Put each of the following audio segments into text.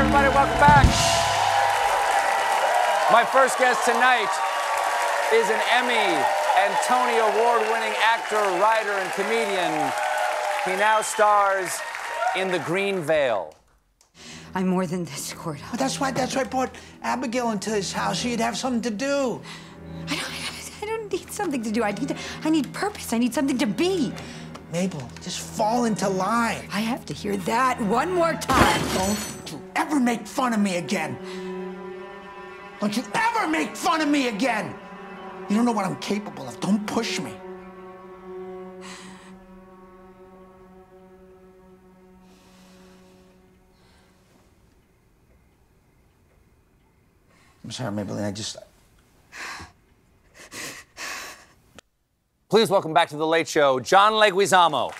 everybody, welcome back. My first guest tonight is an Emmy and Tony Award-winning actor, writer, and comedian. He now stars in The Green Veil. I'm more than this, Gordo. Well, that's why I brought Abigail into this house so you'd have something to do. I don't need something to do. I need purpose. I need something to be. Mabel, just fall into line. I have to hear that one more time. Don't you ever make fun of me again. Don't you ever make fun of me again. You don't know what I'm capable of. Don't push me. I'm sorry, Maybelline, I just... Please welcome back to The Late Show, John Leguizamo.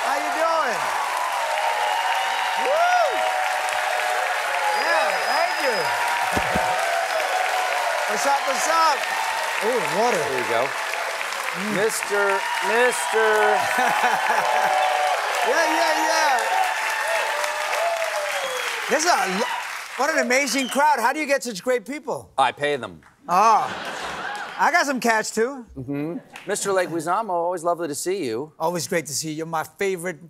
How you doing? Woo! Yeah, thank you. What's up, what's up? Oh, water. There you go. Mr. Yeah. This is what an amazing crowd. How do you get such great people? I pay them. Oh, I got some cash too. Mr. Leguizamo, always lovely to see you. Always great to see you. You're my favorite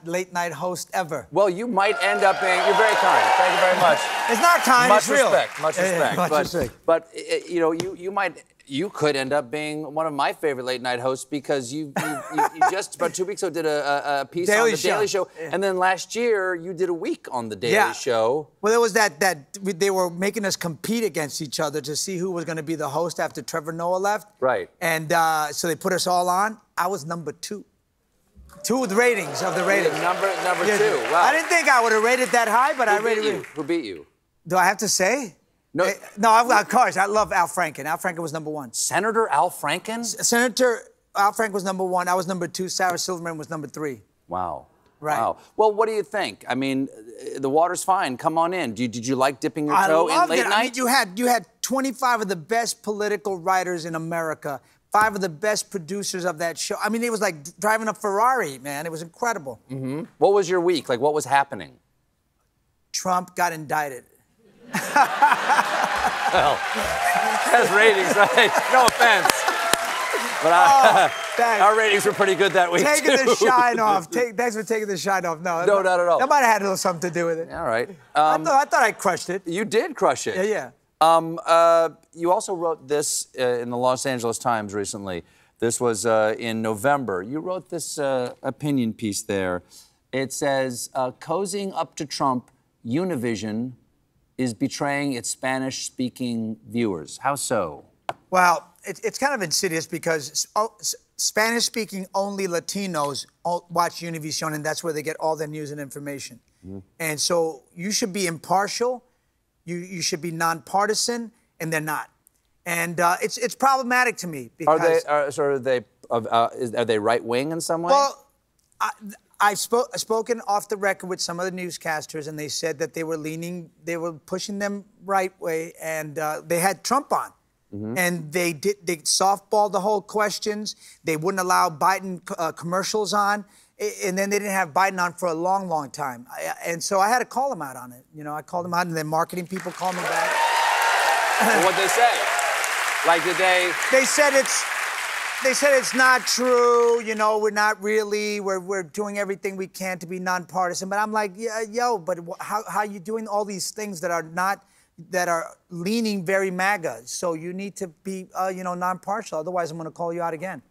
late night host ever. Well, you might end up being, you're very kind. Thank you very much. It's not kind, it's real. Much respect. Much respect. But you know, you could end up being one of my favorite late night hosts because you just about 2 weeks ago did a piece on the Daily Show, and then last year you did a week on the Daily Show. Well, there was that they were making us compete against each other to see who was going to be the host after Trevor Noah left. Right. And so they put us all on. I was number 2. 2 with ratings of the ratings. Number 2. Wow. I didn't think I would have rated that high, but I rated it. Who beat you? Do I have to say? No. No, of course. I love Al Franken. Al Franken was number 1. Senator Al Franken? Senator Al Franken was number 1. I was number 2. Sarah Silverman was number 3. Wow. Right. Wow. Well, what do you think? I mean, the water's fine. Come on in. Did you like dipping your toe in late night? I mean, you had 25 of the best political writers in America, 5 of the best producers of that show. I mean, it was like driving a Ferrari, man. It was incredible. Mm-hmm. What was your week? Like, what was happening? Trump got indicted. Well, that's ratings, right? No offense. But our ratings were pretty good that week, Taking too. the shine off. Thanks for taking the shine off. No, not at all. That might have had a little something to do with it. All right. I thought I crushed it. You did crush it. Yeah. You also wrote this in the Los Angeles Times recently. This was in November. You wrote this opinion piece there. It says, cozying up to Trump, Univision is betraying its Spanish-speaking viewers. How so? Well, it's kind of insidious because Spanish-speaking only Latinos watch Univision, and that's where they get all their news and information. Mm-hmm. And so you should be impartial, you should be nonpartisan, and they're not. And it's problematic to me because... Are they right-wing in some way? Well, I've spoken off the record with some of the newscasters, and they said that they were pushing them right way, and they had Trump on. Mm-hmm. And they softballed the whole questions. They wouldn't allow Biden commercials on, and then they didn't have Biden on for a long, long time. And so I had to call them out on it. You know, I called them out, and their marketing people called me back. What'd they say? Like, did they... They said it's not true, you know, we're not really, we're doing everything we can to be nonpartisan. But I'm like, yeah, yo, but how are you doing all these things that are leaning very MAGA? So you need to be, you know, nonpartial. Otherwise, I'm going to call you out again.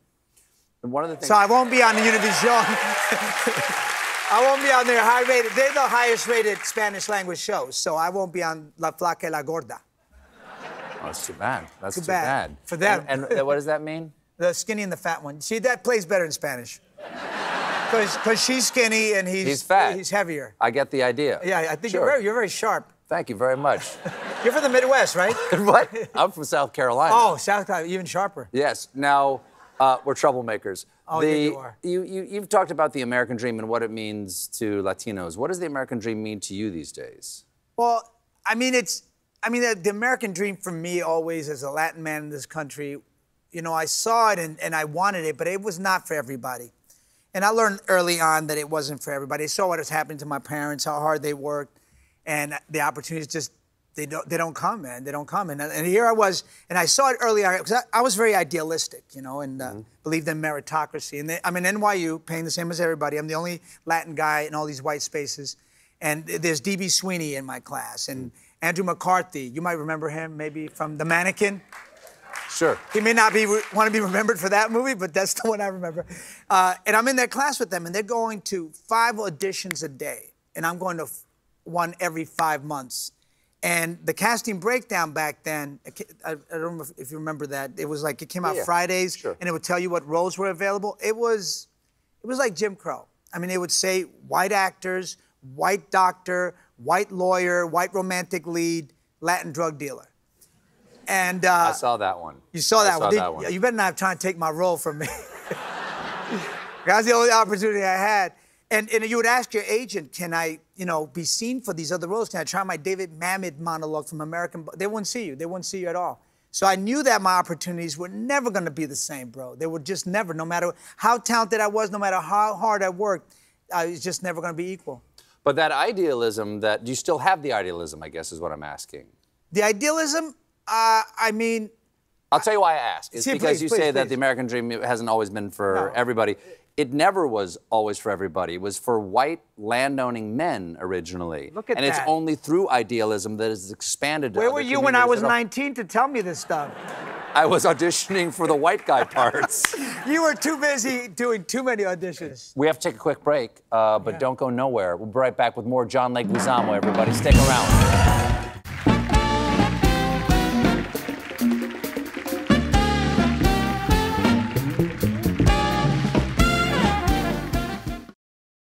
And one of the things... So I won't be on the Univision. I won't be on their high-rated, they're the highest-rated Spanish language shows. So I won't be on La Flaca y la Gorda. Oh, that's too bad. That's too bad. For them. And what does that mean? The skinny and the fat one. See, that plays better in Spanish. Because she's skinny and he's fat. He's heavier. I get the idea. Yeah, I think you're very sharp. Thank you very much. You're from the Midwest, right? What? I'm from South Carolina. Oh, South Carolina, even sharper. Yes. Now, we're troublemakers. Oh, yeah, you are. You've talked about the American dream and what it means to Latinos. What does the American dream mean to you these days? Well, I mean, it's I mean, the American dream for me always, as a Latin man in this country, you know, I saw it and I wanted it, but it was not for everybody. And I learned early on that it wasn't for everybody. I saw what was happening to my parents, how hard they worked, and the opportunities just, they don't come, man. They don't come. And here I was, and I saw it early on, because I was very idealistic, you know, and believed in meritocracy. And I'm in NYU, paying the same as everybody. I'm the only Latin guy in all these white spaces. And there's D.B. Sweeney in my class, and Andrew McCarthy. You might remember him, maybe from The Mannequin. Sure. He may not want to be remembered for that movie, but that's the one I remember. And I'm in their class with them, and they're going to 5 auditions a day, and I'm going to one every 5 months. And the casting breakdown back then, I don't know if you remember that. It was like it came out Fridays, sure. And it would tell you what roles were available. It was like Jim Crow. I mean, it would say white actors, white doctor, white lawyer, white romantic lead, Latin drug dealer. And I saw that one. You saw that I one. saw that one. You better not try to take my role from me. That's the only opportunity I had. And you would ask your agent, can I, you know, be seen for these other roles? Can I try my David Mamet monologue from American? They wouldn't see you. They wouldn't see you at all. So I knew that my opportunities were never going to be the same, bro. They were just never. No matter how talented I was, no matter how hard I worked, I was just never going to be equal. But that idealism, do you still have the idealism, I guess, is what I'm asking. The idealism, I mean... I'll tell you why I ask. It's because you say that please. the American dream hasn't always been for everybody. It never was always for everybody. It was for white landowning men originally. Look at and that. it's only through idealism that it's expanded to Where other were you when I was communities. 19 to tell me this stuff? I was auditioning for the white guy parts. You were too busy doing too many auditions. We have to take a quick break, but don't go nowhere. We'll be right back with more John Leguizamo, everybody. Stick around.